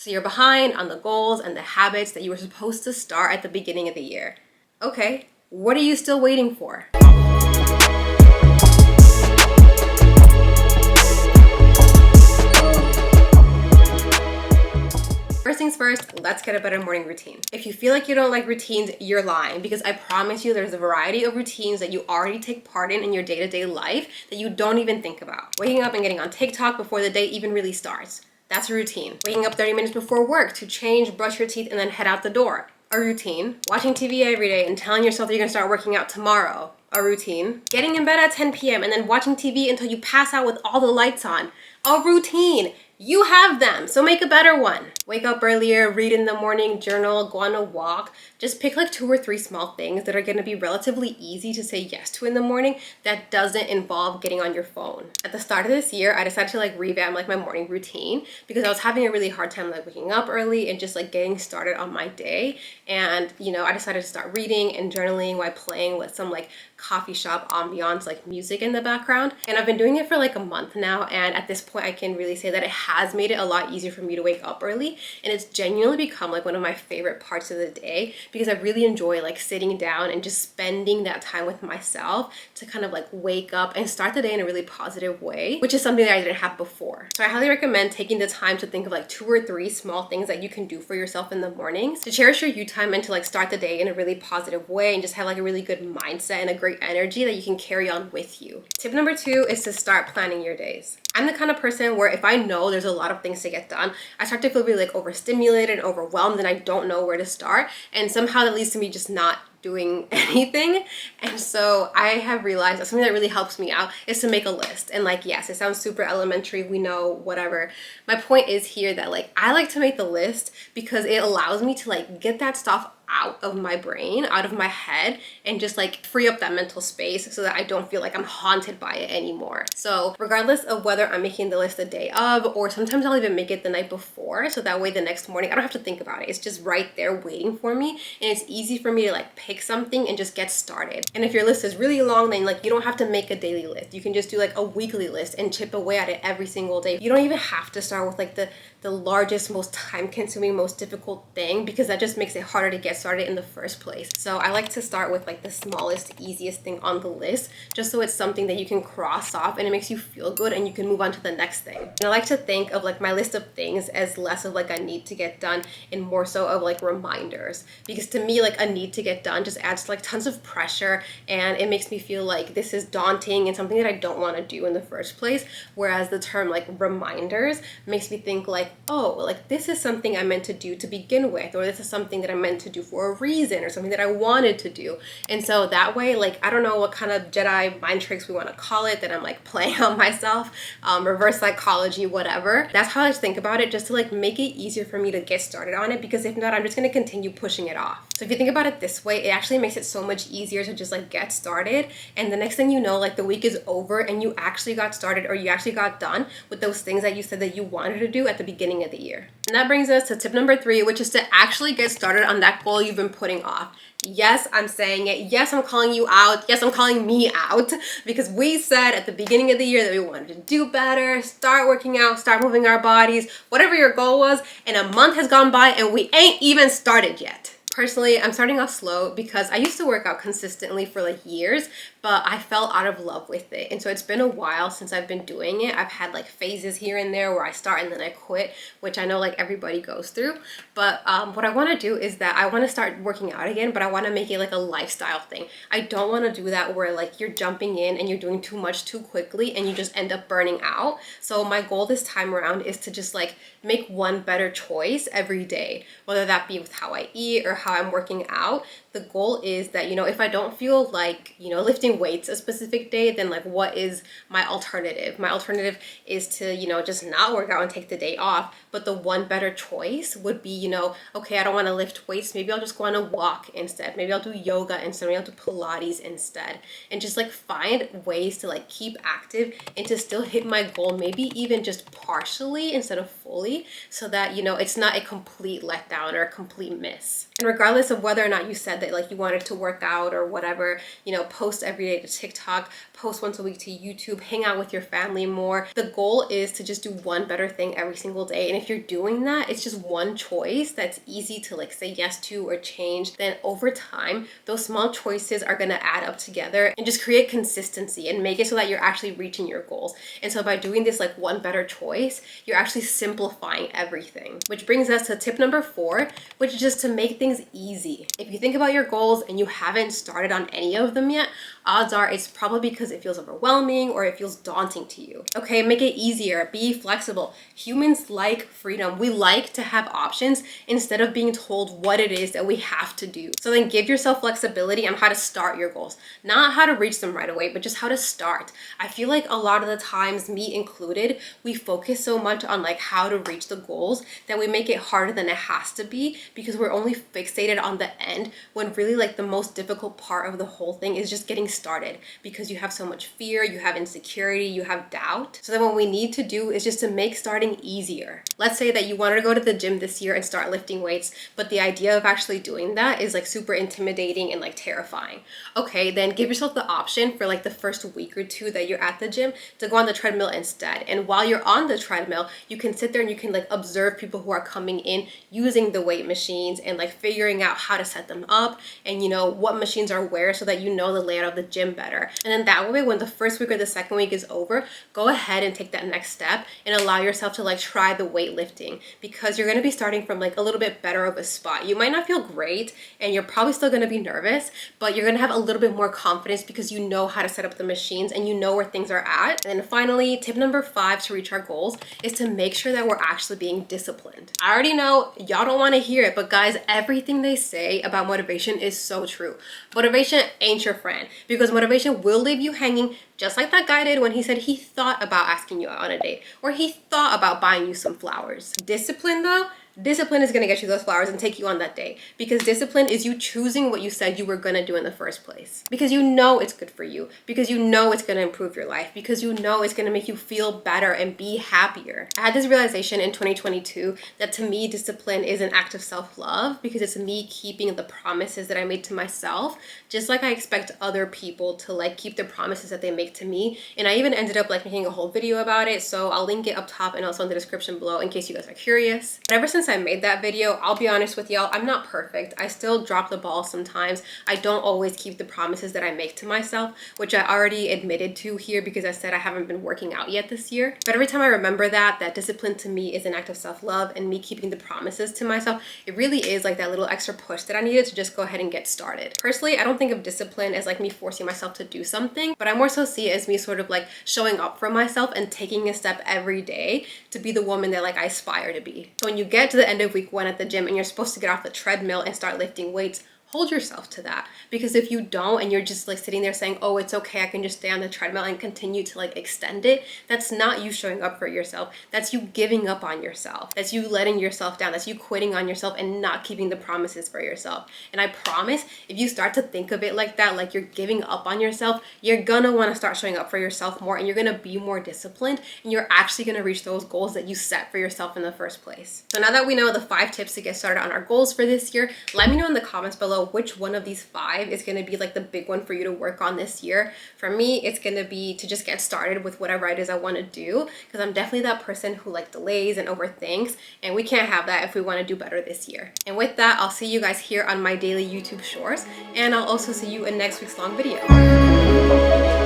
So you're behind on the goals and the habits that you were supposed to start at the beginning of the year. Okay, what are you still waiting for? First things first, let's get a better morning routine. If you feel like you don't like routines, you're lying, because I promise you there's a variety of routines that you already take part in your day-to-day life that you don't even think about. Waking up and getting on TikTok before the day even really starts. That's a routine. Waking up 30 minutes before work to change, brush your teeth, and then head out the door. A routine. Watching TV every day and telling yourself that you're gonna start working out tomorrow. A routine. Getting in bed at 10 p.m. and then watching TV until you pass out with all the lights on. A routine. You have them, so make a better one. Wake up earlier, read in the morning, journal, go on a walk. Just pick like 2 or 3 small things that are gonna be relatively easy to say yes to in the morning that doesn't involve getting on your phone. At the start of this year, I decided to like revamp like my morning routine because I was having a really hard time like waking up early and just like getting started on my day. And I decided to start reading and journaling while playing with some like coffee shop ambiance like music in the background. And I've been doing it for like a month now, and at this point I can really say that it has made it a lot easier for me to wake up early, and it's genuinely become like one of my favorite parts of the day because I really enjoy like sitting down and just spending that time with myself to kind of like wake up and start the day in a really positive way, which is something that I didn't have before. So I highly recommend taking the time to think of like 2 or 3 small things that you can do for yourself in the mornings to cherish your you time and to like start the day in a really positive way and just have like a really good mindset and a great energy that you can carry on with you. Tip number 2 is to start planning your days. I'm the kind of person where if I know there's a lot of things to get done, I start to feel really like overstimulated and overwhelmed and I don't know where to start. And somehow that leads to me just not doing anything. And so I have realized that something that really helps me out is to make a list. And like, yes, it sounds super elementary, we know, whatever. My point is here that like I like to make the list because it allows me to like get that stuff out of my brain, out of my head, and just like free up that mental space so that I don't feel like I'm haunted by it anymore. So regardless of whether I'm making the list the day of, or sometimes I'll even make it the night before, so that way the next morning I don't have to think about it. It's just right there waiting for me, and it's easy for me to like pick something and just get started. And if your list is really long, then like you don't have to make a daily list. You can just do like a weekly list and chip away at it every single day. You don't even have to start with like the largest, most time-consuming, most difficult thing, because that just makes it harder to get started in the first place. So I like to start with like the smallest, easiest thing on the list, just so it's something that you can cross off and it makes you feel good and you can move on to the next thing. And I like to think of like my list of things as less of like a need to get done and more so of like reminders, because to me like a need to get done just adds like tons of pressure and it makes me feel like this is daunting and something that I don't want to do in the first place, whereas the term like reminders makes me think like, oh, like this is something I meant to do to begin with, or this is something that I meant to do for a reason, or something that I wanted to do. And so that way, like, I don't know what kind of Jedi mind tricks we want to call it that I'm like playing on myself, reverse psychology, whatever. That's how I just think about it, just to like make it easier for me to get started on it, because if not, I'm just going to continue pushing it off. So if you think about it this way, it actually makes it so much easier to just like get started. And the next thing you know, like the week is over and you actually got started, or you actually got done with those things that you said that you wanted to do at the beginning of the year. And that brings us to tip number 3, which is to actually get started on that goal you've been putting off. Yes, I'm saying it. Yes, I'm calling you out. Yes, I'm calling me out, because we said at the beginning of the year that we wanted to do better, start working out, start moving our bodies, whatever your goal was, and a month has gone by and we ain't even started yet. Personally, I'm starting off slow because I used to work out consistently for like years, but I fell out of love with it. And so it's been a while since I've been doing it. I've had like phases here and there where I start and then I quit, which I know like everybody goes through. But what I want to do is that I want to start working out again, but I want to make it like a lifestyle thing. I don't want to do that where like you're jumping in and you're doing too much too quickly and you just end up burning out. So my goal this time around is to just like make one better choice every day, whether that be with how I eat or how I'm working out. The goal is that, if I don't feel like, lifting weights a specific day, then like what is my alternative? My alternative is to, just not work out and take the day off. But the one better choice would be, okay, I don't want to lift weights. Maybe I'll just go on a walk instead. Maybe I'll do yoga instead. Maybe I'll do Pilates instead. And just like find ways to like keep active and to still hit my goal, maybe even just partially instead of fully, so that, it's not a complete letdown or a complete miss. And regardless of whether or not you said that like you wanted to work out or whatever, you know, post every day to TikTok, post once a week to YouTube, hang out with your family more. The goal is to just do one better thing every single day. And if you're doing that, it's just one choice that's easy to like say yes to or change. Then over time, those small choices are going to add up together and just create consistency and make it so that you're actually reaching your goals. And so by doing this like one better choice, you're actually simplifying everything. Which brings us to tip number 4, which is just to make things easy. If you think about your goals and you haven't started on any of them yet, odds are it's probably because it feels overwhelming or it feels daunting to you. Okay, make it easier, be flexible. Humans like freedom. We like to have options instead of being told what it is that we have to do. So then give yourself flexibility on how to start your goals. Not how to reach them right away, but just how to start. I feel like a lot of the times, me included, we focus so much on like how to reach the goals that we make it harder than it has to be because we're only fixated on the end when really like the most difficult part of the whole thing is just getting started because you have so much fear, you have insecurity, you have doubt. So then what we need to do is just to make starting easier. Let's say that you wanted to go to the gym this year and start lifting weights, but the idea of actually doing that is like super intimidating and like terrifying. Okay, then give yourself the option for like the first week or 2 that you're at the gym to go on the treadmill instead. And while you're on the treadmill, you can sit there and you can like observe people who are coming in using the weight machines and like figuring out how to set them up and you know what machines are where so that you know the layout of the gym better. And then that way, when the first week or the second week is over, go ahead and take that next step and allow yourself to like try the weightlifting because you're going to be starting from like a little bit better of a spot. You might not feel great and you're probably still going to be nervous, but you're going to have a little bit more confidence because you know how to set up the machines and you know where things are at. And then finally, tip number 5 to reach our goals is to make sure that we're actually being disciplined. I already know y'all don't want to hear it, but guys, everything they say about motivation is so true. Motivation ain't your friend because motivation will leave you hanging just like that guy did when he said he thought about asking you out on a date or he thought about buying you some flowers. Discipline though, discipline is going to get you those flowers and take you on that date because discipline is you choosing what you said you were going to do in the first place because you know it's good for you, because you know it's going to improve your life, because you know it's going to make you feel better and be happier. I had this realization in 2022 that to me discipline is an act of self-love because it's me keeping the promises that I made to myself, just like I expect other people to like keep the promises that they make to me. And I even ended up like making a whole video about it, so I'll link it up top and also in the description below in case you guys are curious. But ever since I made that video, I'll be honest with y'all, I'm not perfect. I still drop the ball sometimes. I don't always keep the promises that I make to myself, which I already admitted to here because I said I haven't been working out yet this year. But every time I remember that discipline to me is an act of self-love and me keeping the promises to myself, it really is like that little extra push that I needed to just go ahead and get started. Personally, I don't think of discipline as like me forcing myself to do something, but I more so see it as me sort of like showing up for myself and taking a step every day to be the woman that like I aspire to be. So when you get to the end of week 1 at the gym and you're supposed to get off the treadmill and start lifting weights, hold yourself to that. Because if you don't and you're just like sitting there saying, oh, it's okay, I can just stay on the treadmill and continue to like extend it, that's not you showing up for yourself. That's you giving up on yourself. That's you letting yourself down. That's you quitting on yourself and not keeping the promises for yourself. And I promise, if you start to think of it like that, like you're giving up on yourself, you're gonna wanna start showing up for yourself more and you're gonna be more disciplined and you're actually gonna reach those goals that you set for yourself in the first place. So now that we know the 5 tips to get started on our goals for this year, let me know in the comments below which one of these 5 is going to be like the big one for you to work on this year. For me, it's going to be to just get started with whatever it is I want to do because I'm definitely that person who like delays and overthinks, and we can't have that if we want to do better this year. And with that, I'll see you guys here on my daily YouTube shorts, and I'll also see you in next week's long video.